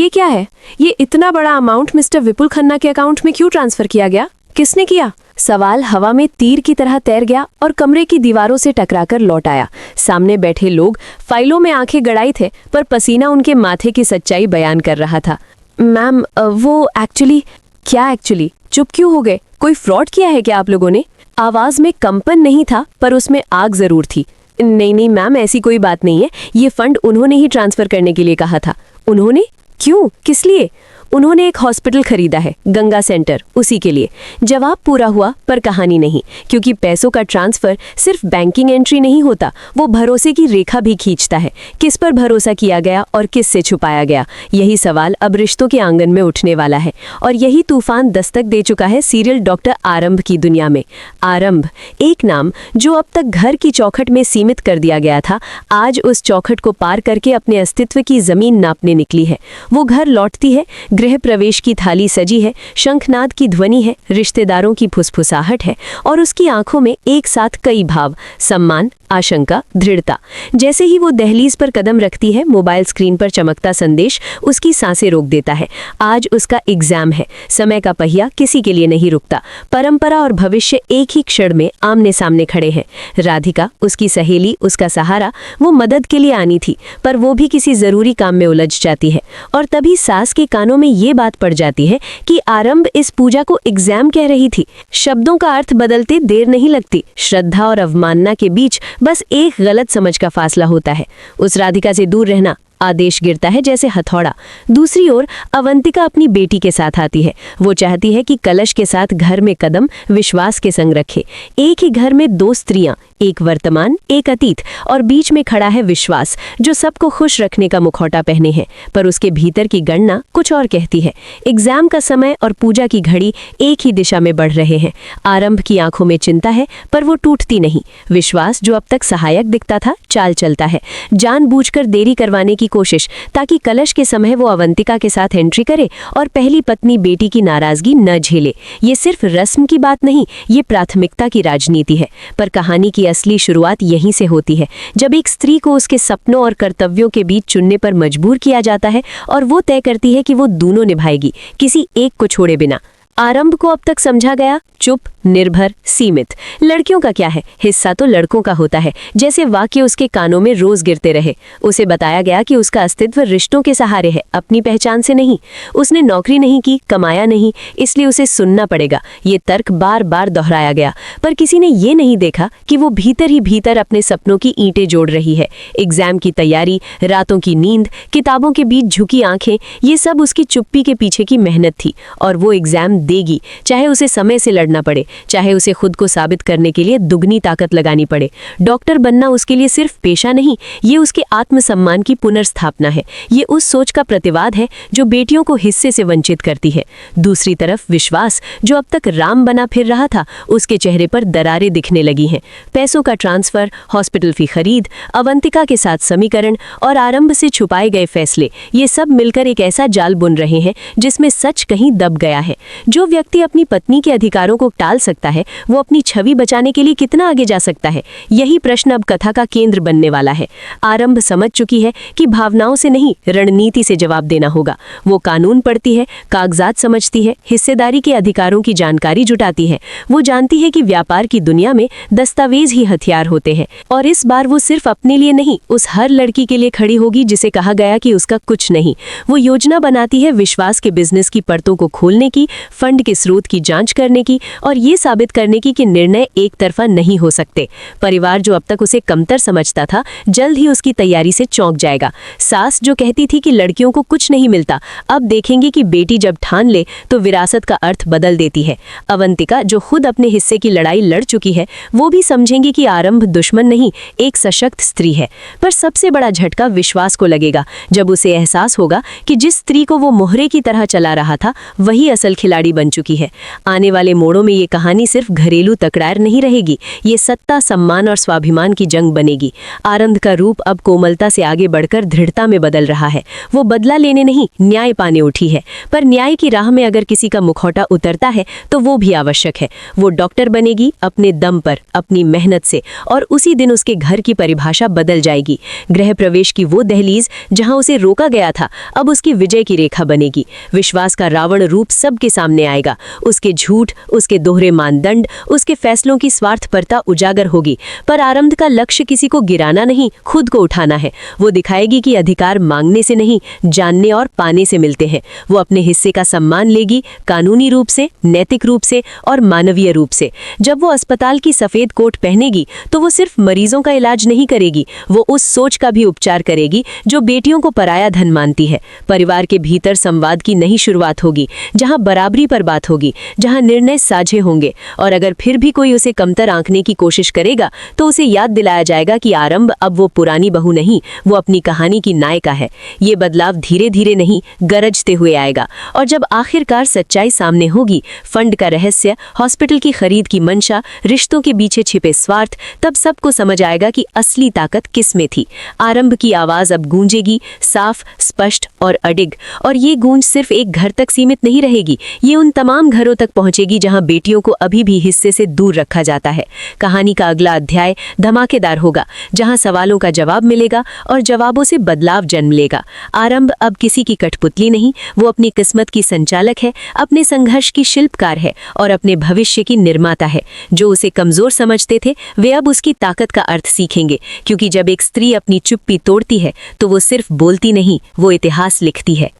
ये क्या है? ये इतना बड़ा अमाउंट मिस्टर विपुल खन्ना के अकाउंट में क्यों ट्रांसफर किया गया? किसने किया? सवाल हवा में तीर की तरह तैर गया और कमरे की दीवारों से टकराकर लौट आया। सामने बैठे लोग फाइलों में आंखें गड़ाई थे, पर पसीना उनके माथे की सच्चाई बयान कर रहा था। मैम, वो एक्चुअली। क्या एक्चुअली? चुप क्यों हो गए? कोई फ्रॉड किया है क्या आप लोगों ने? आवाज में कंपन नहीं था, पर उसमें आग जरूर थी। नहीं मैम, ऐसी कोई बात नहीं है। ये फंड उन्होंने ही ट्रांसफर करने के लिए कहा था। उन्होंने? क्यों? किस लिए? उन्होंने एक हॉस्पिटल खरीदा है, गंगा सेंटर, उसी के लिए। जवाब पूरा हुआ, पर कहानी नहीं, क्योंकि पैसों का ट्रांसफर सिर्फ बैंकिंग एंट्री नहीं होता, वो भरोसे की रेखा भी खींचता है। किस पर भरोसा किया गया और किस से छुपाया गया, यही सवाल अब रिश्तों के आंगन में उठने वाला है। और यही तूफान दस्तक दे चुका है सीरियल डॉक्टर आरंभ की दुनिया में। आरंभ, एक नाम जो अब तक घर की चौखट में सीमित कर दिया गया था, आज उस चौखट को पार करके अपने अस्तित्व की जमीन नापने निकली है। वो घर लौटती है, गृह प्रवेश की थाली सजी है, शंखनाद की ध्वनि है, रिश्तेदारों की फुसफुसाहट है, और उसकी आंखों में एक साथ कई भाव, सम्मान, आशंका, दृढ़ता। जैसे ही वो दहलीज पर कदम रखती है, मोबाइल स्क्रीन पर चमकता संदेश उसकी सांसें रोक देता है। आज उसका एग्जाम है। समय का पहिया किसी के लिए नहीं रुकता। परंपरा और भविष्य एक ही क्षण में आमने सामने खड़े हैं। राधिका, उसकी सहेली, उसका सहारा, वो मदद के लिए आनी थी, पर वो भी किसी जरूरी काम में उलझ जाती है। और तभी सास के कानों में ये बात पड़ जाती है कि आरंभ इस पूजा को एग्जाम कह रही थी। शब्दों का अर्थ बदलते देर नहीं लगती। श्रद्धा और अवमानना के बीच बस एक गलत समझ का फासला होता है। उस राधिका से दूर रहना आदेश गिरता है जैसे हथौड़ा। दूसरी ओर अवंतिका अपनी बेटी के साथ आती है। वो चाहती है कि कलश के साथ घर में कदम विश्वास के संग रखे। एक ही घर में दो स्त्रियां, एक वर्तमान, एक अतीत, और बीच में खड़ा है विश्वास, जो सबको खुश रखने का मुखौटा पहने है, पर उसके भीतर की गणना कुछ और कहती है। एग्जाम का समय और पूजा की घड़ी एक ही दिशा में बढ़ रहे हैं। आरंभ की आंखों में चिंता है, पर वो टूटती नहीं। विश्वास, जो अब तक सहायक दिखता था, चाल चलता है, जानबूझकर देरी करवाने की कोशिश, ताकि कलश के समय वो अवंतिका के साथ एंट्री करे और पहली पत्नी बेटी की नाराजगी न झेले। ये सिर्फ रस्म की बात नहीं, ये प्राथमिकता की राजनीति है। पर कहानी की असली शुरुआत यहीं से होती है, जब एक स्त्री को उसके सपनों और कर्तव्यों के बीच चुनने पर मजबूर किया जाता है, और वो तय करती है कि वो दोनों निभाएगी, किसी एक को छोड़े बिना। आरंभ को अब तक समझा गया चुप, निर्भर, सीमित। लड़कियों का क्या है, हिस्सा तो लड़कों का होता है। जैसे वाक्य उसके कानों में रोज गिरते रहे। उसे बताया गया कि उसका अस्तित्व रिश्तों के सहारे है, अपनी पहचान से नहीं। उसने नौकरी नहीं की, कमाया नहीं, इसलिए उसे सुनना पड़ेगा। ये तर्क बार बार दोहराया गया, पर किसी ने ये नहीं देखा कि वो भीतर ही भीतर अपने सपनों की ईंटें जोड़ रही है। एग्जाम की तैयारी, रातों की नींद, किताबों के बीच झुकी आंखें, ये सब उसकी चुप्पी के पीछे की मेहनत थी। और वो एग्जाम देगी, चाहे उसे समय से लड़ना पड़े, चाहे उसे खुद को साबित करने के लिए दुगनी ताकत लगानी पड़े। डॉक्टर बनना उसके लिए सिर्फ पेशा नहीं, ये उसके आत्मसम्मान की पुनर्स्थापना है। ये उस सोच का प्रतिवाद है जो बेटियों को हिस्से से वंचित करती है। दूसरी तरफ विश्वास, जो अब तक राम बना फिर रहा था, उसके चेहरे पर दरारें दिखने लगी हैं। पैसों का ट्रांसफर, हॉस्पिटल फी खरीद, अवंतिका के साथ समीकरण और आरंभ से छुपाए गए फैसले, ये सब मिलकर एक ऐसा जाल बुन रहे हैं जिसमें सच कहीं दब गया है। जो व्यक्ति अपनी पत्नी के अधिकारों को टाल सकता है, वो अपनी छवि बचाने के लिए कितना आगे जा सकता है? यही प्रश्न अब कथा का केंद्र बनने वाला है। आरंभ समझ चुकी है कि भावनाओं से नहीं, रणनीति से जवाब देना होगा। वो कानून पढ़ती है, कागजात समझती है, हिस्सेदारी के अधिकारों की जानकारी जुटाती है। वो जानती है कि व्यापार की दुनिया में दस्तावेज ही हथियार होते हैं, और इस बार वो सिर्फ अपने लिए नहीं, उस हर लड़की के लिए खड़ी होगी जिसे कहा गया कि उसका कुछ नहीं। वो योजना बनाती है विश्वास के बिजनेस की परतों को खोलने की, फंड के स्रोत की जांच करने की, और ये साबित करने की कि निर्णय एक तरफा नहीं हो सकते। परिवार, जो अब तक उसे कमतर समझता था, जल्द ही उसकी तैयारी से चौंक जाएगा। सास, जो कहती थी कि लड़कियों को कुछ नहीं मिलता, अब देखेंगे कि बेटी जब ठान ले तो विरासत का अर्थ बदल देती है। अवंतिका, जो खुद अपने हिस्से की लड़ाई लड़ चुकी है, वो भी समझेंगी कि आरंभ दुश्मन नहीं, एक सशक्त स्त्री है। पर सबसे बड़ा झटका विश्वास को लगेगा, जब उसे एहसास होगा कि जिस स्त्री को वो मोहरे की तरह चला रहा था, वही असल खिलाड़ी बन चुकी है। आने वाले मोड़ों में ये कहानी सिर्फ घरेलू तकरार नहीं रहेगी, ये सत्ता, सम्मान और स्वाभिमान की जंग बनेगी। आरंभ का रूप अब कोमलता से आगे बढ़कर दृढ़ता में बदल रहा है। वो बदला लेने नहीं, न्याय पाने उठी है। पर न्याय की राह में अगर किसी का मुखौटा उतरता है तो वो भी आवश्यक है। वो डॉक्टर बनेगी अपने दम पर, अपनी मेहनत से, और उसी दिन उसके घर की परिभाषा बदल जाएगी। गृह प्रवेश की वो दहलीज जहां उसे रोका गया था, अब उसकी विजय की रेखा बनेगी। विश्वास का रावण रूप सबके सामने आएगा। उसके झूठ, उसके दोहरे मानदंड, उसके फैसलों की स्वार्थपरता उजागर होगी। पर आरंभ का लक्ष्य किसी को गिराना नहीं, खुद को उठाना है। वो दिखाएगी कि अधिकार मांगने से नहीं, जानने और पाने से मिलते हैं। वो अपने हिस्से का सम्मान लेगी, कानूनी रूप से, नैतिक रूप से और मानवीय रूप से। जब वो अस्पताल की सफेद कोट पहनेगी तो वो सिर्फ मरीजों का इलाज नहीं करेगी, वो उस सोच का भी उपचार करेगी जो बेटियों को पराया धन मानती है। परिवार के भीतर संवाद की नई शुरुआत होगी, जहां बराबरी पर बात होगी, जहां निर्णय साझे होंगे। और अगर फिर भी कोई उसे कमतर आंकने की कोशिश करेगा तो उसे याद दिलाया जाएगा कि आरंभ अब वो पुरानी बहू नहीं, वो अपनी कहानी की नायिका है। ये बदलाव धीरे धीरे नहीं, गरजते हुए आएगा। और जब आखिरकार सच्चाई सामने होगी, फंड का रहस्य, हॉस्पिटल की खरीद की मंशा, रिश्तों के पीछे छिपे स्वार्थ, तब सबको समझ आएगा कि असली ताकत किस में थी। आरंभ की आवाज अब गूंजेगी, साफ, स्पष्ट और अडिग। और ये गूंज सिर्फ एक घर तक सीमित नहीं रहेगी, ये उन तमाम घरों तक पहुंचेगी जहां बेटियों को अभी भी हिस्से से दूर रखा जाता है। कहानी का अगला अध्याय धमाकेदार होगा, जहां सवालों का जवाब मिलेगा और जवाबों से बदलाव जन्म लेगा। आरंभ अब किसी की कठपुतली नहीं, वो अपनी किस्मत की संचालक है, अपने संघर्ष की शिल्पकार है और अपने भविष्य की निर्माता है। जो उसे कमजोर समझते थे वे अब उसकी ताकत का अर्थ सीखेंगे, क्योंकि जब एक स्त्री अपनी चुप्पी तोड़ती है तो वो सिर्फ बोलती नहीं, वो इतिहास लिखती है।